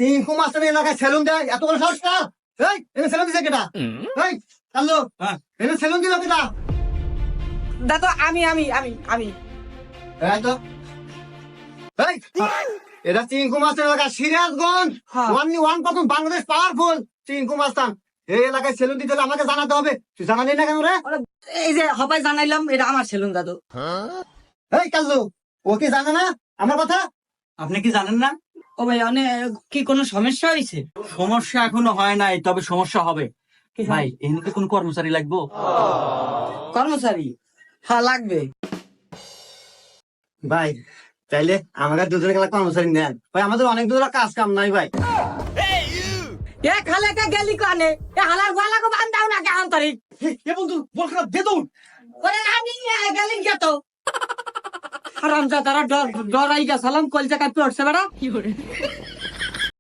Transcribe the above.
Chinku master এলাকায় salon দেয়, এত বড় সাহস না? এই এনে সেলুন দিছে কেটা? এই কাল্লু, এনে সেলুন দিল কেটা? দাদু আমি আমি আমি আমি এই তো এই এটা চিঙ্কু মাস্টার এলাকা, সিরাজগঞ্জ হ্যাঁ। ওয়ান প্রথম বাংলাদেশ পাওয়ারফুল চিঙ্কু মাস্টার। এই এলাকায় সেলুন দিতে হলে আমাকে জানাতে হবে। তুই জানালি না কেন রে? এই যে হবাই জানাইলাম এটা আমার সেলুন দাদু। এই কাল্লু, ও কি জানে না আমার কথা? আপনি কি জানেন না? ও ভাই অনেক কি কোনো সমস্যা হয়েছে? সমস্যা এখনো হয় নাই, তবে সমস্যা হবে। কি ভাই এমনিতে কোন কর্মচারী লাগবো? কর্মচারী? হ্যাঁ লাগবে। ভাই চাইলে আমাকে দুজনে গেলে কর্মচারী নেন ভাই, আমাদের অনেক দূর কাজ কাম নাই ভাই। এ খালে কে গেলি কানে এ হালার গলা কো বান্ধাও না কেমন তারি এ বন্ধু বল খারাপ দে দৌড়। ওরে আমি গেলি কে তো হারামজাদারা ডরাই গেছালাম কলজা কাপি উঠছে বেড়া।